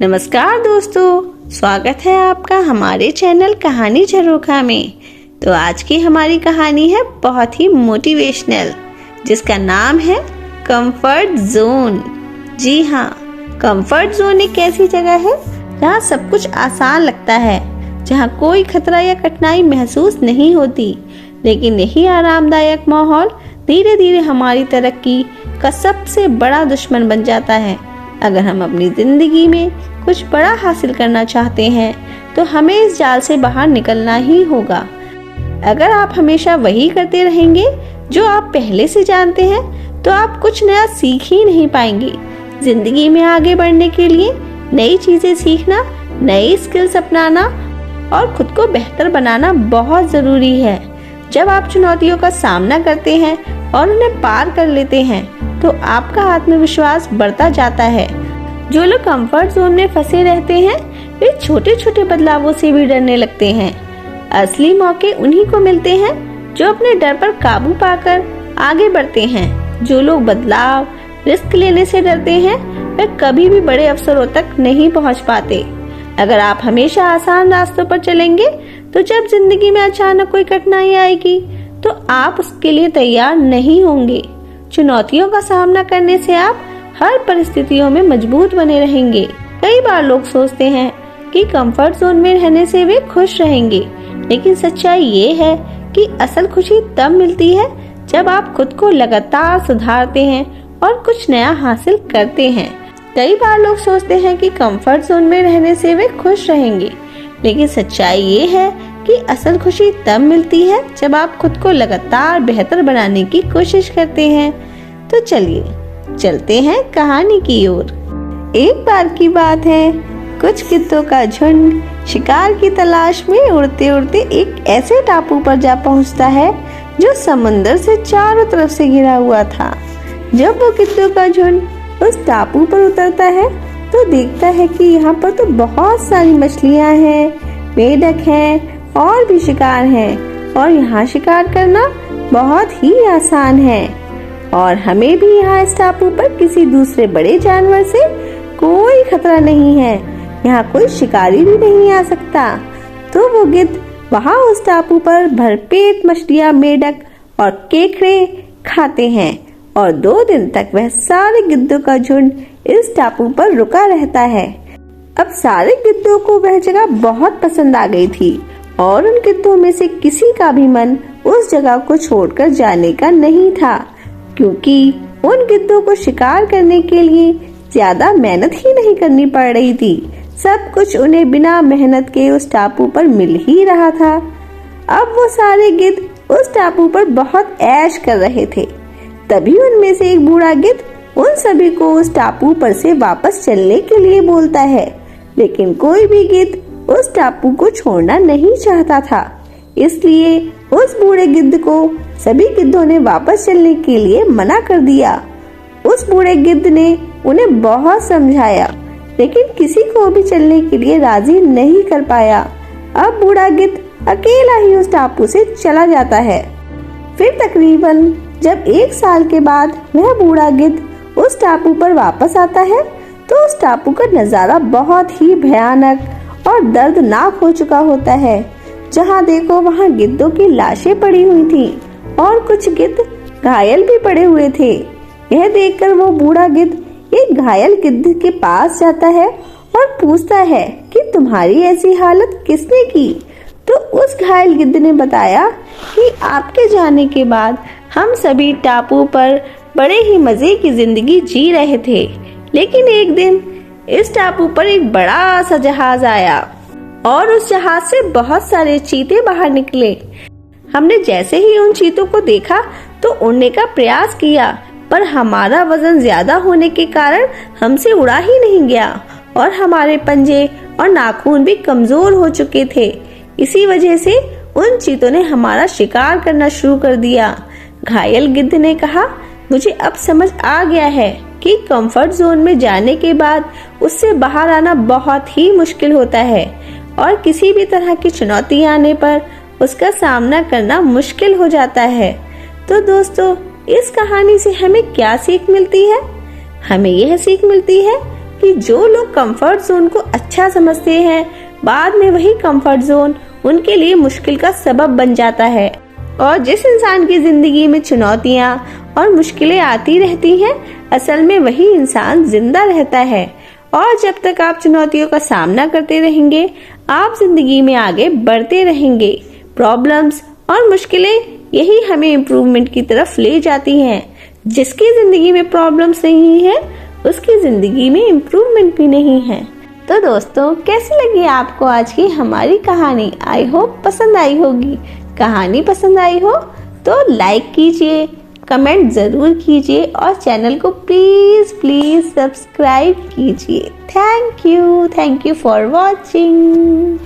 नमस्कार दोस्तों, स्वागत है आपका हमारे चैनल कहानी झरोखा में। तो आज की हमारी कहानी है बहुत ही मोटिवेशनल, जिसका नाम है कंफर्ट जोन। जी हाँ, कंफर्ट जोन एक ऐसी जगह है जहाँ सब कुछ आसान लगता है, जहाँ कोई खतरा या कठिनाई महसूस नहीं होती। लेकिन यही आरामदायक माहौल धीरे धीरे हमारी तरक्की का सबसे बड़ा दुश्मन बन जाता है। अगर हम अपनी जिंदगी में कुछ बड़ा हासिल करना चाहते हैं तो हमें इस जाल से बाहर निकलना ही होगा। अगर आप हमेशा वही करते रहेंगे जो आप पहले से जानते हैं तो आप कुछ नया सीख ही नहीं पाएंगे। जिंदगी में आगे बढ़ने के लिए नई चीजें सीखना, नई स्किल्स अपनाना और खुद को बेहतर बनाना बहुत जरूरी है। जब आप चुनौतियों का सामना करते हैं और उन्हें पार कर लेते हैं तो आपका आत्मविश्वास बढ़ता जाता है। जो लोग कंफर्ट जोन में फंसे रहते हैं वे छोटे छोटे बदलावों से भी डरने लगते हैं। असली मौके उन्हीं को मिलते हैं जो अपने डर पर काबू पाकर आगे बढ़ते हैं। जो लोग बदलाव, रिस्क लेने से डरते हैं वे कभी भी बड़े अवसरों तक नहीं पहुंच पाते। अगर आप हमेशा आसान रास्तों पर चलेंगे तो जब जिंदगी में अचानक कोई कठिनाई आएगी तो आप उसके लिए तैयार नहीं होंगे। चुनौतियों का सामना करने से आप हर परिस्थितियों में मजबूत बने रहेंगे। कई बार लोग सोचते हैं कि कंफर्ट जोन में रहने से वे खुश रहेंगे, लेकिन सच्चाई ये है कि असल खुशी तब मिलती है जब आप खुद को लगातार सुधारते हैं और कुछ नया हासिल करते हैं। कई बार लोग सोचते हैं कि कंफर्ट जोन में रहने से वे खुश रहेंगे, लेकिन सच्चाई ये है कि असल खुशी तब मिलती है जब आप खुद को लगातार बेहतर बनाने की कोशिश करते हैं। तो चलिए चलते हैं कहानी की ओर। एक बार की बात है, कुछ गिद्धों का झुंड शिकार की तलाश में उड़ते उड़ते एक ऐसे टापू पर जा पहुंचता है जो समुंदर से चारों तरफ से घिरा हुआ था। जब वो गिद्धों का झुंड उस टापू पर उतरता है तो देखता है कि यहाँ पर तो बहुत सारी मछलियाँ हैं, मेढक हैं और भी शिकार हैं, और यहाँ शिकार करना बहुत ही आसान है। और हमें भी यहाँ इस टापू पर किसी दूसरे बड़े जानवर से कोई खतरा नहीं है। यहाँ कोई शिकारी भी नहीं आ सकता। तो वो गिद्ध वहाँ उस टापू पर भरपेट मछलियाँ, मेढक और केकड़े खाते हैं और 2 दिन तक वह सारे गिद्धों का झुंड इस टापू पर रुका रहता है। अब सारे गिद्धों को वह जगह बहुत पसंद आ गई थी और उन गिद्धों में से किसी का भी मन उस जगह को छोड़कर जाने का नहीं था, क्योंकि उन गिद्धों को शिकार करने के लिए ज्यादा मेहनत ही नहीं करनी पड़ रही थी। सब कुछ उन्हें बिना मेहनत के उस टापू पर मिल ही रहा था। अब वो सारे गिद्ध उस टापू पर बहुत ऐश कर रहे थे। तभी उनमें से एक बूढ़ा गिद्ध उन सभी को उस टापू पर से वापस चलने के लिए बोलता है, लेकिन कोई भी गिद्ध उस टापू को छोड़ना नहीं चाहता था। इसलिए उस बूढ़े गिद्ध को सभी गिद्धों ने वापस चलने के लिए मना कर दिया। उस बूढ़े गिद्ध ने उन्हें बहुत समझाया, लेकिन किसी को भी चलने के लिए राजी नहीं कर पाया। अब बूढ़ा गिद्ध अकेला ही उस टापू से चला जाता है। फिर तकरीबन जब 1 साल के बाद वह बूढ़ा गिद्ध उस टापू पर वापस आता है तो उस टापू का नजारा बहुत ही भयानक और दर्दनाक हो चुका होता है। जहाँ देखो वहाँ गिद्धों की लाशें पड़ी हुई थी और कुछ गिद्ध घायल भी पड़े हुए थे। यह देखकर वो बूढ़ा गिद्ध एक घायल गिद्ध के पास जाता है और पूछता है कि तुम्हारी ऐसी हालत किसने की? तो उस घायल गिद्ध ने बताया कि आपके जाने के बाद हम सभी टापू पर बड़े ही मजे की जिंदगी जी रहे थे, लेकिन एक दिन इस टापू पर एक बड़ा सा जहाज आया और उस जहाज से बहुत सारे चीते बाहर निकले। हमने जैसे ही उन चीतों को देखा तो उड़ने का प्रयास किया, पर हमारा वजन ज्यादा होने के कारण हमसे उड़ा ही नहीं गया और हमारे पंजे और नाखून भी कमजोर हो चुके थे। इसी वजह से उन चीतों ने हमारा शिकार करना शुरू कर दिया। घायल गिद्ध ने कहा, मुझे अब समझ आ गया है कि कंफर्ट जोन में जाने के बाद उससे बाहर आना बहुत ही मुश्किल होता है और किसी भी तरह की चुनौती आने पर उसका सामना करना मुश्किल हो जाता है। तो दोस्तों, इस कहानी से हमें क्या सीख मिलती है? हमें यह सीख मिलती है कि जो लोग कंफर्ट जोन को अच्छा समझते हैं, बाद में वही कंफर्ट जोन उनके लिए मुश्किल का सबब बन जाता है। और जिस इंसान की जिंदगी में चुनौतियां और मुश्किलें आती रहती हैं, असल में वही इंसान जिंदा रहता है। और जब तक आप चुनौतियों का सामना करते रहेंगे, आप जिंदगी में आगे बढ़ते रहेंगे। प्रॉब्लम्स और मुश्किलें यही हमें इम्प्रूवमेंट की तरफ ले जाती हैं। जिसकी जिंदगी में प्रॉब्लम्स नहीं है, उसकी जिंदगी में इम्प्रूवमेंट भी नहीं है। तो दोस्तों, कैसी लगी आपको आज की हमारी कहानी? आई होप पसंद आई होगी। कहानी पसंद आई हो तो लाइक कीजिए, कमेंट जरूर कीजिए और चैनल को प्लीज सब्सक्राइब कीजिए। Thank you for watching.